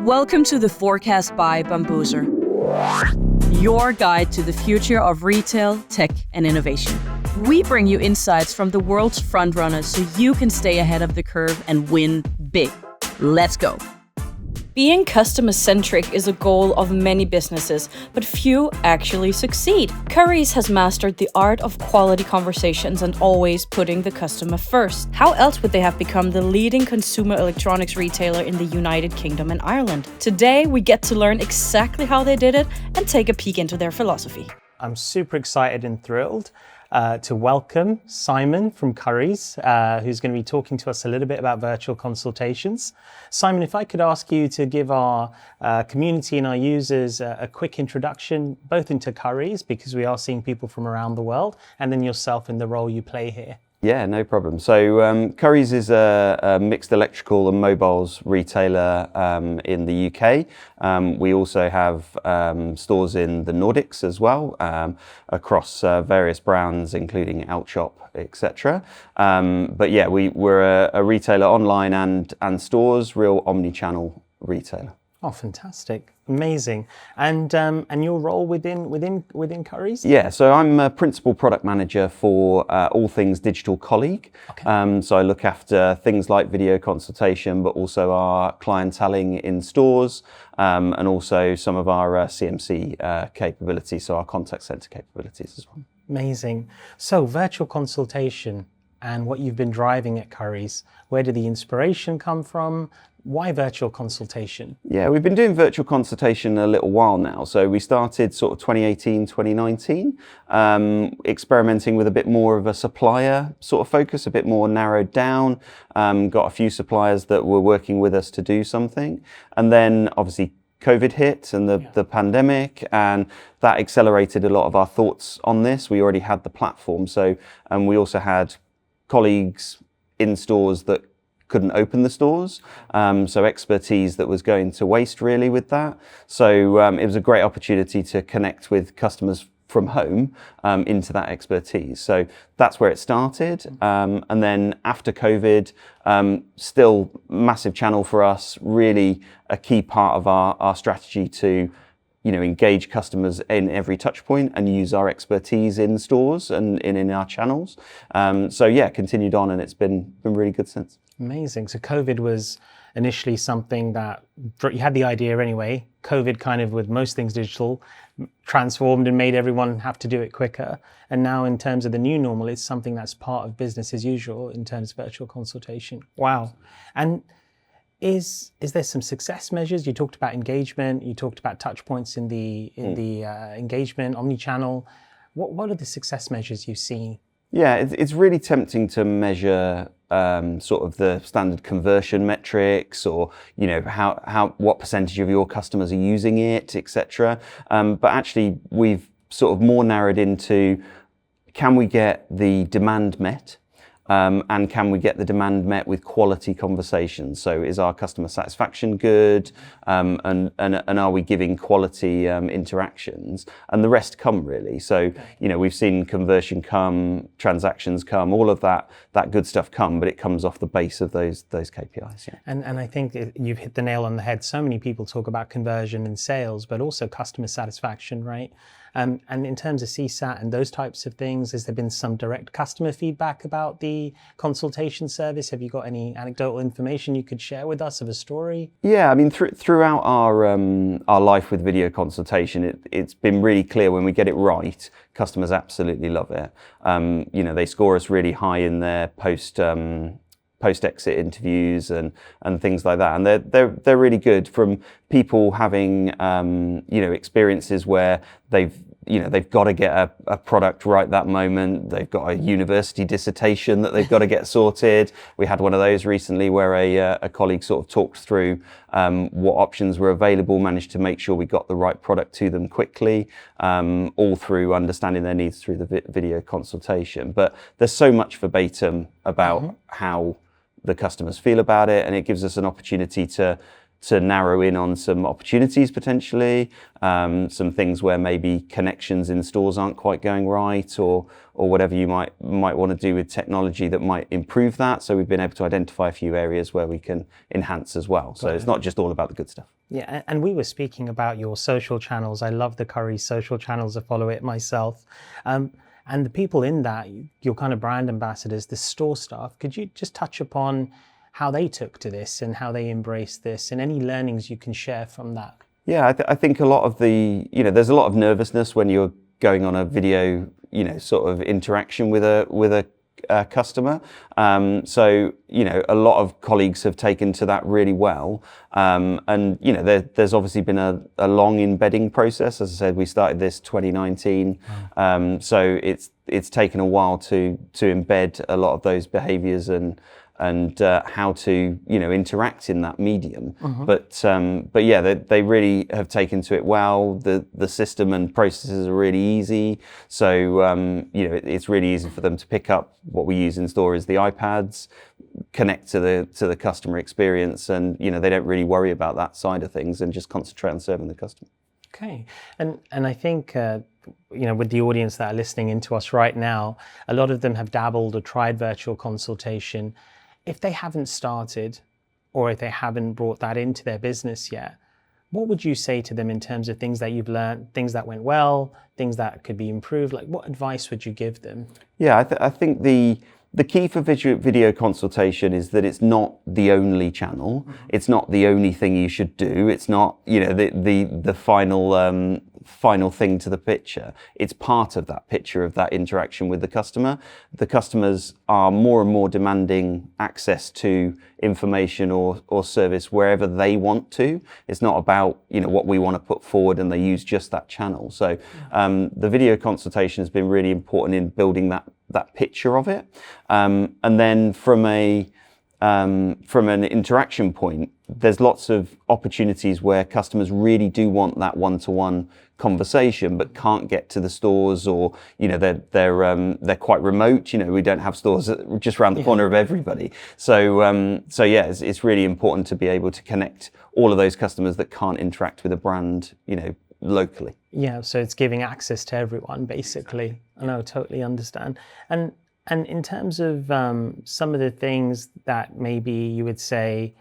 Welcome to the Forecast by Bamboozer, your guide to the future of retail, tech, and innovation. We bring you insights from the world's frontrunners so you can stay ahead of the curve and win big. Let's go. Being customer-centric is a goal of many businesses, but few actually succeed. Currys has mastered the art of quality conversations and always putting the customer first. How else would they have become the leading consumer electronics retailer in the United Kingdom and Ireland? Today, we get to learn exactly how they did it and take a peek into their philosophy. I'm super excited and thrilled to welcome Simon from Currys, who's going to be talking to us a little bit about virtual consultations. Simon, if I could ask you to give our community and our users a quick introduction, both into Currys, because we are seeing people from around the world, and then yourself in the role you play here. Yeah, no problem. So Currys is a mixed electrical and mobiles retailer in the UK. We also have stores in the Nordics as well, across various brands, including Outshop, etc. But yeah, we're a retailer online and stores, real omni-channel retailer. Oh, fantastic. Amazing. And your role within Currys? Yeah, so I'm a principal product manager for all things digital colleague. Okay. So I look after things like video consultation, but also our clienteling in stores, and also some of our CMC capabilities, so our contact center capabilities as well. Amazing. So virtual consultation and what you've been driving at Currys, where did the inspiration come from? Why virtual consultation? Yeah, we've been doing virtual consultation a little while now. So we started sort of 2018, 2019, experimenting with a bit more of a supplier sort of focus, a bit more narrowed down, got a few suppliers that were working with us to do something. And then obviously COVID hit and the pandemic, and that accelerated a lot of our thoughts on this. We already had the platform. So, and we also had colleagues in stores that couldn't open the stores, so expertise that was going to waste really with that. So it was a great opportunity to connect with customers from home into that expertise. So that's where it started. And then after COVID, still massive channel for us, really a key part of our strategy to engage customers in every touch point and use our expertise in stores and in our channels. So yeah, continued on, and it's been really good since. Amazing. So COVID was initially something that you had the idea anyway. COVID kind of, with most things digital, transformed and made everyone have to do it quicker. And now in terms of the new normal, it's something that's part of business as usual in terms of virtual consultation. Wow. And is there some success measures? You talked about engagement, you talked about touch points in the engagement, omni-channel. What are the success measures you've seen? Yeah, it's really tempting to measure sort of the standard conversion metrics, or what percentage of your customers are using it, etc. But actually, we've sort of more narrowed into, can we get the demand met? And can we get the demand met with quality conversations? So is our customer satisfaction good? And are we giving quality interactions? And the rest come really. So, we've seen conversion come, transactions come, all of that good stuff come, but it comes off the base of those KPIs. Yeah. And I think you've hit the nail on the head. So many people talk about conversion and sales, but also customer satisfaction, right? And in terms of CSAT and those types of things, has there been some direct customer feedback about the consultation service? Have you got any anecdotal information you could share with us of a story? Yeah, I mean, throughout our life with video consultation, it's been really clear when we get it right, customers absolutely love it. They score us really high in their post-exit interviews and things like that, and they're really good, from people having experiences where they've got to get a product right that moment. They've got a university dissertation that they've got to get sorted. We had one of those recently where a colleague sort of talked through what options were available, managed to make sure we got the right product to them quickly, all through understanding their needs through the video consultation. But there's so much verbatim about how the customers feel about it, and it gives us an opportunity to narrow in on some opportunities potentially, some things where maybe connections in stores aren't quite going right, or whatever you might want to do with technology that might improve that. So we've been able to identify a few areas where we can enhance as well. So it's not just all about the good stuff. Yeah, and we were speaking about your social channels. I love the Curry social channels. I follow it myself. And the people in that, your kind of brand ambassadors, the store staff, could you just touch upon how they took to this and how they embraced this and any learnings you can share from that? Yeah, I think a lot of there's a lot of nervousness when you're going on a video, sort of interaction with a customer. So, a lot of colleagues have taken to that really well. And, there's obviously been a long embedding process. As I said, we started this 2019. So it's taken a while to embed a lot of those behaviors and how to interact in that medium. But yeah, they really have taken to it well. The system and processes are really easy, so it's really easy for them to pick up. What we use in store is the iPads, connect to the customer experience, and they don't really worry about that side of things and just concentrate on serving the customer. Okay, and I think with the audience that are listening into us right now, a lot of them have dabbled or tried virtual consultation. If they haven't started, or if they haven't brought that into their business yet, what would you say to them in terms of things that you've learned, things that went well, things that could be improved? Like, what advice would you give them? Yeah, I think the key for video consultation is that it's not the only channel. It's not the only thing you should do. It's not the final thing to the picture. It's part of that picture of that interaction with the customer. The customers are more and more demanding access to information or service wherever they want to. It's not about what we want to put forward and they use just that channel. So the video consultation has been really important in building that picture of it. And then from an interaction point, there's lots of opportunities where customers really do want that one-to-one conversation, but can't get to the stores, or they're quite remote. We don't have stores just around the corner of everybody. So yeah, it's really important to be able to connect all of those customers that can't interact with a brand, locally. Yeah, so it's giving access to everyone, basically. I know, totally understand. And in terms of some of the things that maybe you would say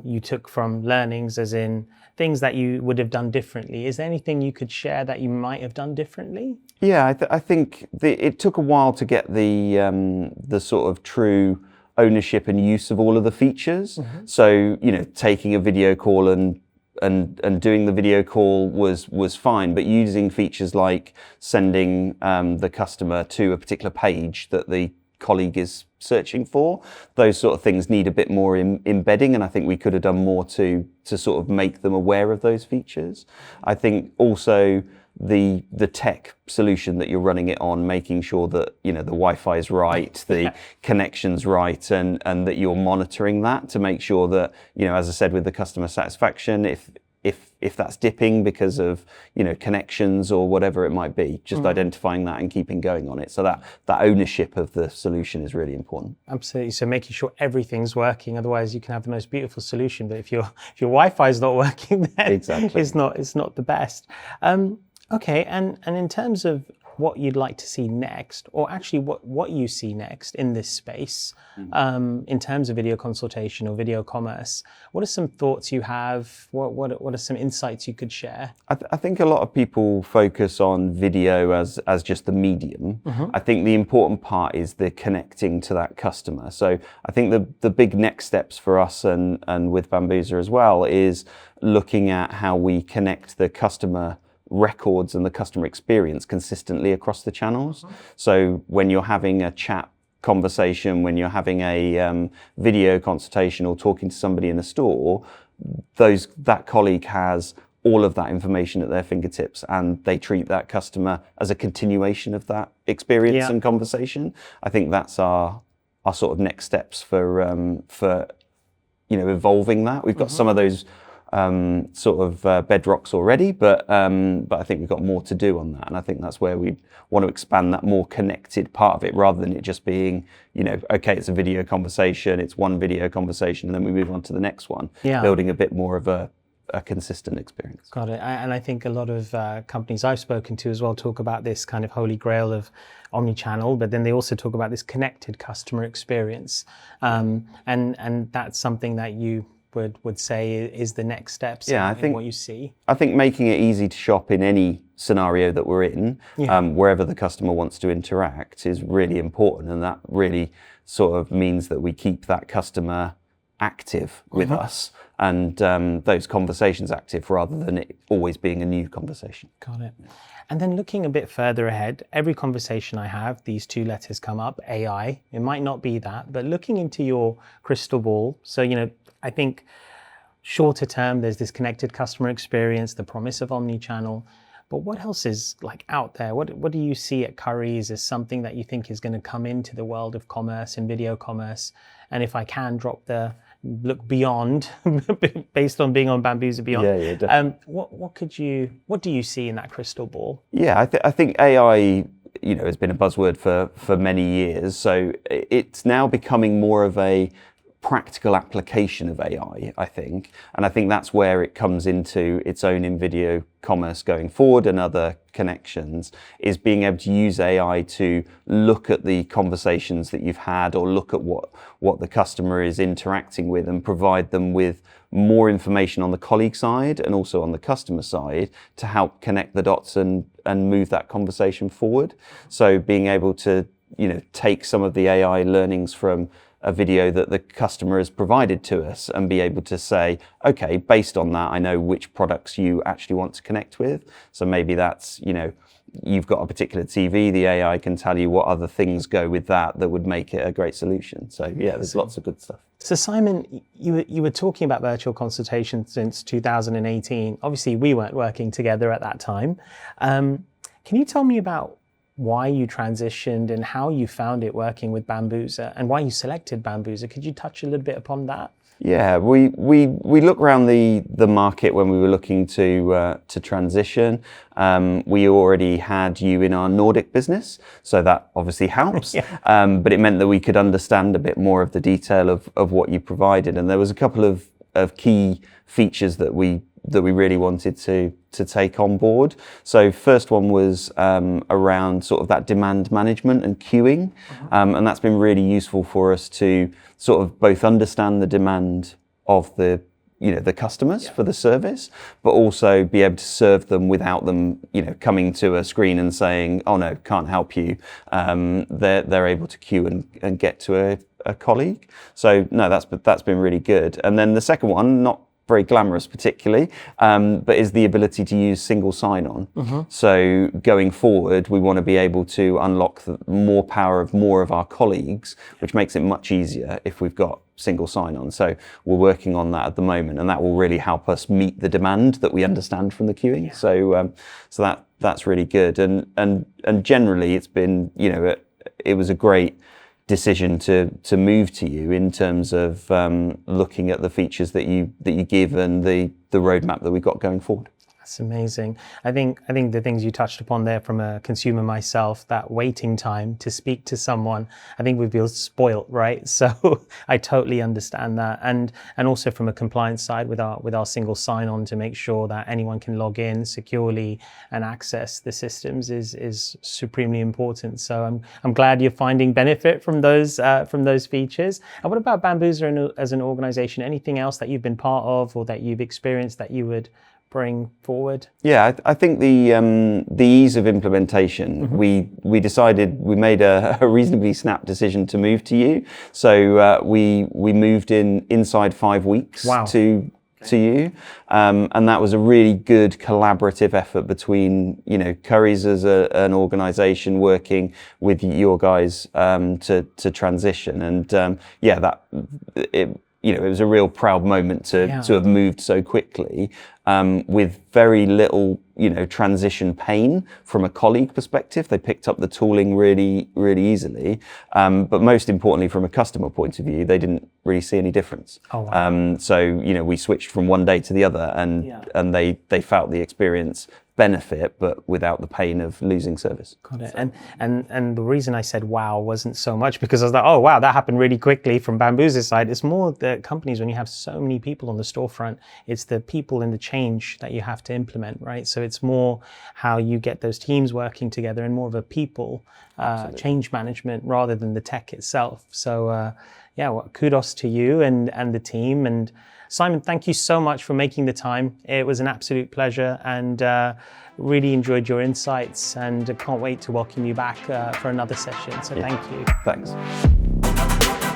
you took from learnings, as in things that you would have done differently, is there anything you could share that you might have done differently? Yeah, I think it took a while to get the sort of true ownership and use of all of the features. So, taking a video call and doing the video call was fine, but using features like sending the customer to a particular page that the colleague is searching for, those sort of things need a bit more embedding, and I think we could have done more to sort of make them aware of those features. I think also the tech solution that you're running it on, making sure that the Wi-Fi is right, the connection's right, and that you're monitoring that to make sure that as I said with the customer satisfaction, if that's dipping because of connections or whatever it might be, just identifying that and keeping going on it. So that ownership of the solution is really important. Absolutely. So making sure everything's working, otherwise you can have the most beautiful solution, but if your Wi-Fi is not working, then exactly. it's not the best. Okay, and in terms of what you'd like to see next, or actually what you see next in this space, in terms of video consultation or video commerce, what are some thoughts you have? What are some insights you could share? I think a lot of people focus on video as just the medium. I think the important part is the connecting to that customer. So I think the big next steps for us and with Bambuser as well is looking at how we connect the customer records and the customer experience consistently across the channels. So when you're having a chat conversation, when you're having a video consultation or talking to somebody in a store, that colleague has all of that information at their fingertips, and they treat that customer as a continuation of that experience and conversation. I think that's our sort of next steps for evolving that. We've got some of those sort of bedrocks already, but I think we've got more to do on that, and I think that's where we want to expand that more connected part of it, rather than it just being, okay, it's a video conversation, it's one video conversation, and then we move on to the next one. Yeah. Building a bit more of a consistent experience. Got it. And I think a lot of companies I've spoken to as well talk about this kind of holy grail of omni-channel, but then they also talk about this connected customer experience, and that's something that you would say is the next steps. Yeah, I in think what you see. I think making it easy to shop in any scenario that we're in, wherever the customer wants to interact, is really important, and that really sort of means that we keep that customer active with us, and those conversations active, rather than it always being a new conversation. Got it. And then looking a bit further ahead, every conversation I have, these two letters come up, AI. It might not be that, but looking into your crystal ball, so, I think shorter term, there's this connected customer experience, the promise of omni-channel, but what else is out there? What do you see at Currys as something that you think is going to come into the world of commerce and video commerce? And if I can drop the look beyond, based on being on Bambuser Beyond. Yeah, definitely. What do you see in that crystal ball? Yeah, I think AI, has been a buzzword for many years. So it's now becoming more of a practical application of AI, I think. And I think that's where it comes into its own in video commerce going forward, and other connections, is being able to use AI to look at the conversations that you've had, or look at what the customer is interacting with, and provide them with more information on the colleague side and also on the customer side to help connect the dots and move that conversation forward. So being able to, take some of the AI learnings from a video that the customer has provided to us, and be able to say, okay, based on that, I know which products you actually want to connect with. So maybe that's, you've got a particular TV, the AI can tell you what other things go with that would make it a great solution. So yeah, there's lots of good stuff. So Simon, you were talking about virtual consultations since 2018. Obviously, we weren't working together at that time. Can you tell me about why you transitioned and how you found it working with Bambuser, and why you selected Bambuser? Could you touch a little bit upon that? Yeah, we looked around the market when we were looking to transition. We already had you in our Nordic business, so that obviously helps. But it meant that we could understand a bit more of the detail of what you provided, and there was a couple of key features that we really wanted to take on board. So first one was around sort of that demand management and queuing, and that's been really useful for us to sort of both understand the demand of the customers for the service, but also be able to serve them without them coming to a screen and saying, oh no, can't help you. They're able to queue and get to a colleague. So no, that's been really good. And then the second one, not very glamorous particularly, but is the ability to use single sign-on. So going forward, we want to be able to unlock the more power of more of our colleagues, which makes it much easier if we've got single sign-on. So we're working on that at the moment, and that will really help us meet the demand that we understand from the queuing. So that's really good. And generally, it's been it was a great decision to move to you in terms of looking at the features that you give, and the roadmap that we've got going forward. That's amazing. I think the things you touched upon there, from a consumer myself, that waiting time to speak to someone, I think we feel spoilt, right? So I totally understand that. And also from a compliance side with our single sign-on, to make sure that anyone can log in securely and access the systems is supremely important. So I'm glad you're finding benefit from those features. And what about Bambuser as an organization? Anything else that you've been part of or that you've experienced that you would bring forward? Yeah, I think the ease of implementation, we made a reasonably snap decision to move to you. So we moved inside 5 weeks to you, and that was a really good collaborative effort between Currys as an organisation working with your guys to transition, and it was a real proud moment to have moved so quickly with very little transition pain from a colleague perspective. They picked up the tooling really, really easily. But most importantly, from a customer point of view, they didn't really see any difference. Oh, wow. So, we switched from one day to the other, and they felt the experience benefit, but without the pain of losing service. Got it. And the reason I said wow wasn't so much because I was like, oh wow, that happened really quickly from Bamboo's side. It's more the companies, when you have so many people on the storefront, it's the people and the change that you have to implement, right? So it's more how you get those teams working together and more of a people change management rather than the tech itself. So kudos to you and the team. And Simon, thank you so much for making the time. It was an absolute pleasure, and really enjoyed your insights, and can't wait to welcome you back for another session. So thank you. Thanks.